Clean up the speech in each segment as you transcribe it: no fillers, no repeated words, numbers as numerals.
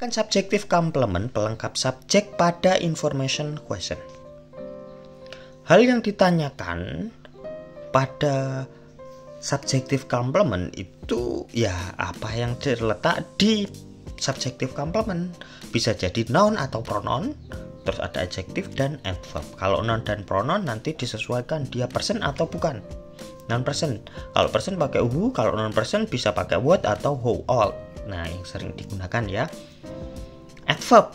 Kan subjective complement pelengkap subjek pada information question. Hal yang ditanyakan pada subjective complement itu ya apa yang terletak di subjective complement. Bisa jadi noun atau pronoun, terus ada adjective dan adverb. Kalau noun dan pronoun nanti disesuaikan dia person atau bukan. Non person. Kalau person pakai who, kalau non person bisa pakai what atau who all. Nah, yang sering digunakan ya. Adverb.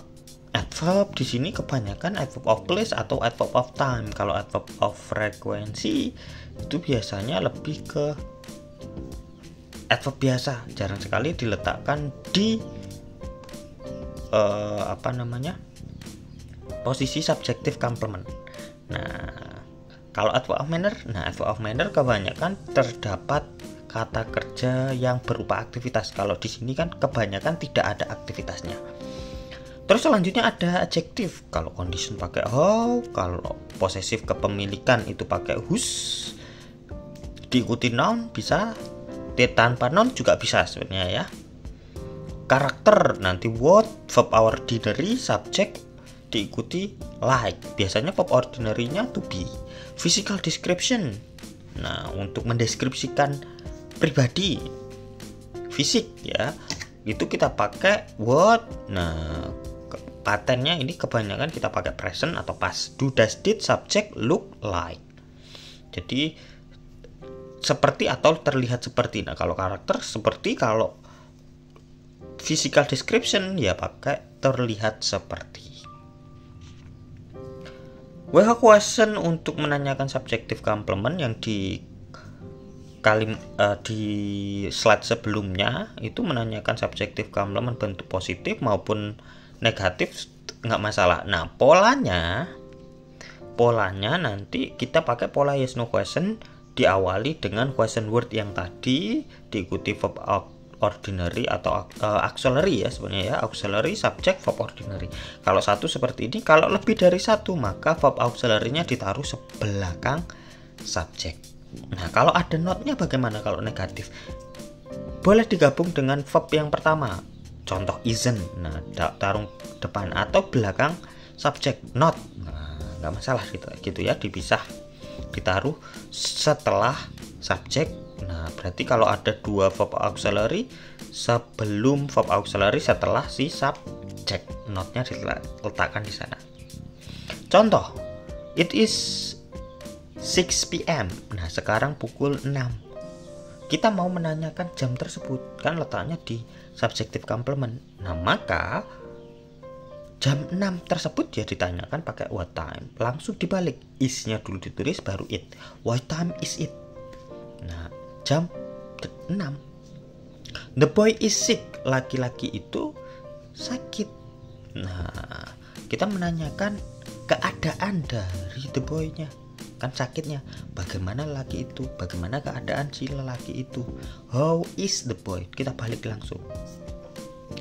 Adverb di sini kebanyakan adverb of place atau adverb of time. Kalau adverb of frequency itu biasanya lebih ke adverb biasa, jarang sekali diletakkan di posisi subjective complement. Nah, kalau adverb of manner kebanyakan terdapat kata kerja yang berupa aktivitas. Kalau di sini kan kebanyakan tidak ada aktivitasnya. Terus selanjutnya ada adjective. Kalau condition pakai how, kalau possessive kepemilikan itu pakai whose. Diikuti noun bisa, tanpa noun juga bisa sebenarnya ya. Karakter nanti what, verb ordinary, subject diikuti like. Biasanya verb ordinary-nya to be. Physical description. Nah, untuk mendeskripsikan pribadi fisik ya, itu kita pakai what. Nah, patennya ini kebanyakan kita pakai present atau past. Do, does, did, subject, look, like. Jadi seperti atau terlihat seperti. Nah, kalau karakter seperti, kalau physical description ya pakai terlihat seperti. WH question untuk menanyakan subjective complement yang di slide sebelumnya itu menanyakan subjective complement bentuk positif maupun negatif nggak masalah. Nah, polanya nanti kita pakai pola yes no question, diawali dengan question word yang tadi, diikuti verb ordinary atau auxiliary ya sebenarnya ya, auxiliary, subject, verb ordinary. Kalau satu seperti ini, kalau lebih dari satu maka verb auxiliary-nya ditaruh sebelakang subject. Nah, kalau ada not-nya bagaimana kalau negatif? Boleh digabung dengan verb yang pertama. Contoh isn't. Nah, taruh depan atau belakang subject not. Nah, nggak masalah gitu ya, dipisah, ditaruh setelah subject. Nah, berarti kalau ada dua verb auxiliary, sebelum verb auxiliary setelah si subject, not-nya diletakkan di sana. Contoh, it is 6 PM. Nah, sekarang pukul 6. Kita mau menanyakan jam tersebut, kan letaknya di subjective complement. Nah, maka jam 6 tersebut ya ditanyakan pakai what time. Langsung dibalik, is-nya dulu ditulis baru it. What time is it? Nah, jam 6. The boy is sick. Laki-laki itu sakit. Nah, kita menanyakan keadaan dari the boy-nya. Kan sakitnya. Bagaimana laki itu? Bagaimana keadaan si lelaki itu? How is the boy? Kita balik langsung.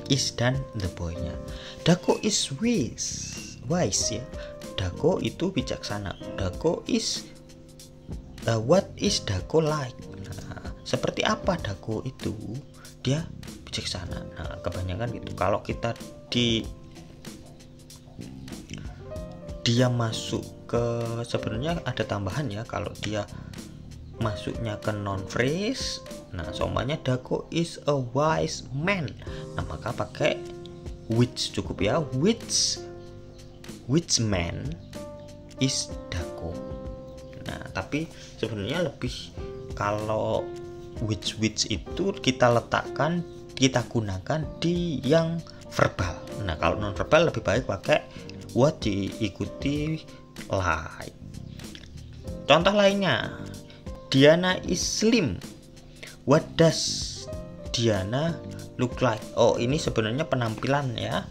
Is dan the boy-nya. Dako is wise ya. Dako itu bijaksana. Dako is what is Dako like? Nah, seperti apa Dako itu? Dia bijaksana. Nah, kebanyakan gitu. Kalau kita dia masuk ke, sebenarnya ada tambahan ya, kalau dia masuknya ke non phrase. Nah, soalnya Dako is a wise man. Nah, maka pakai which cukup ya. Which man is Dako. Nah, tapi sebenarnya lebih, kalau which itu kita gunakan di yang verbal. Nah, kalau non verbal lebih baik pakai what diikuti like. Contoh lainnya, Diana is slim. What does Diana look like? Oh, ini sebenarnya penampilan ya.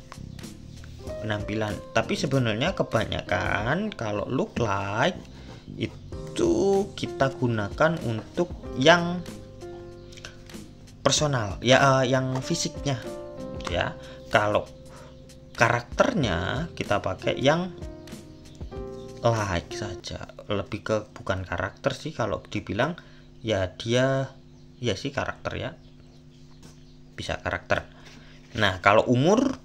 Penampilan. Tapi sebenarnya kebanyakan kalau look like itu kita gunakan untuk yang personal ya, yang fisiknya ya. Kalau karakternya kita pakai yang like saja, lebih ke bukan karakter sih kalau dibilang ya, dia ya sih karakter ya, bisa karakter. Nah, kalau umur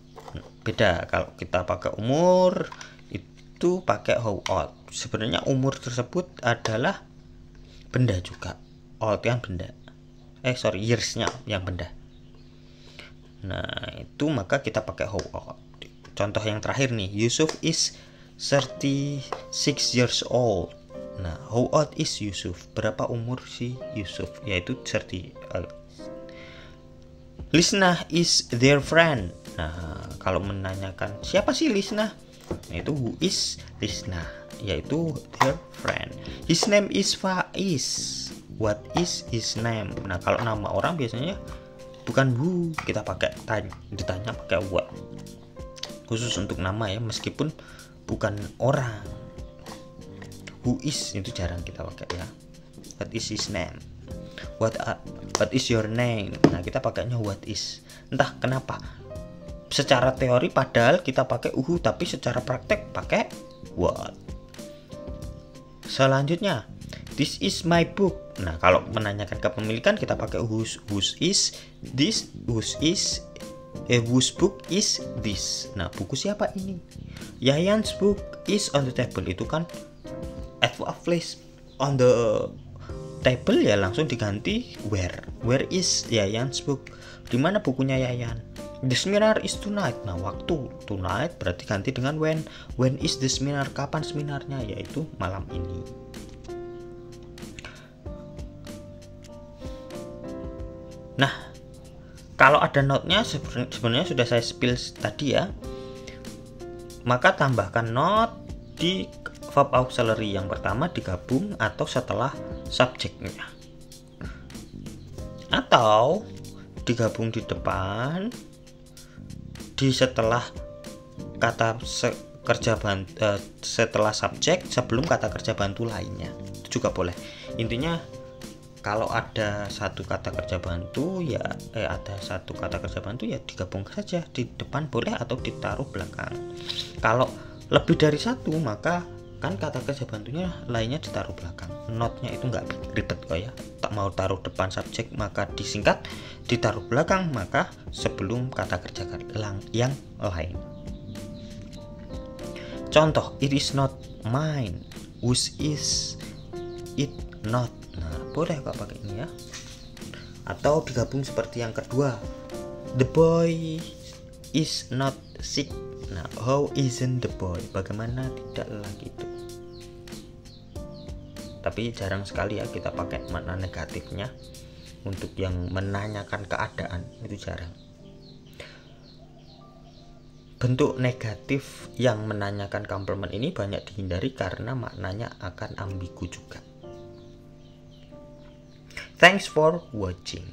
Beda kalau kita pakai umur itu pakai how old. Sebenarnya umur tersebut adalah benda juga. Old yang benda. Years-nya yang benda. Nah, itu maka kita pakai how old. Contoh yang terakhir nih, Yusuf is 36 years old. Nah, how old is Yusuf? Berapa umur si Yusuf? Yaitu 30. Lisna is their friend. Nah, kalau menanyakan siapa sih Lisna? Nah, itu who is Lisna? Yaitu their friend. His name is Faiz. What is his name? Nah, kalau nama orang biasanya bukan who, kita pakai ditanya pakai what. Khusus untuk nama ya, meskipun bukan orang. Who is itu jarang kita pakai ya. What is his name? What is your name? Nah, kita pakainya what is. Entah kenapa. Secara teori padahal kita pakai tapi secara praktek pakai what. Selanjutnya, this is my book. Nah, kalau menanyakan kepemilikan kita pakai whose is this, whose book is this. Nah, buku siapa ini? Yayan's book is on the table. Itu kan at a place on the table ya, langsung diganti where is Yayan's book. Di mana bukunya Yayan? The seminar is tonight. Nah, waktu tonight berarti ganti dengan when is the seminar? Kapan seminarnya? Yaitu malam ini. Nah, kalau ada note-nya sebenarnya sudah saya spill tadi ya. Maka tambahkan note di verb auxiliary yang pertama digabung atau setelah subjeknya. Atau digabung di depan setelah kata kerja bantu, setelah subjek sebelum kata kerja bantu lainnya. Itu juga boleh. Intinya kalau ada satu kata kerja bantu ya digabung saja di depan boleh atau ditaruh belakang. Kalau lebih dari satu maka kan kata kerja bantunya lainnya ditaruh belakang. Note-nya itu nggak ribet kok ya. Tak mau taruh depan subjek maka disingkat, ditaruh belakang maka sebelum kata kerja yang lain. Contoh, it is not mine. Whose is it not? Nah, boleh kok pakai ini ya. Atau digabung seperti yang kedua, the boy is not sick. Nah, how isn't the boy? Bagaimana tidak lagi itu? Tapi jarang sekali ya kita pakai makna negatifnya untuk yang menanyakan keadaan, itu jarang. Bentuk negatif yang menanyakan komplement ini banyak dihindari karena maknanya akan ambigu juga. Thanks for watching.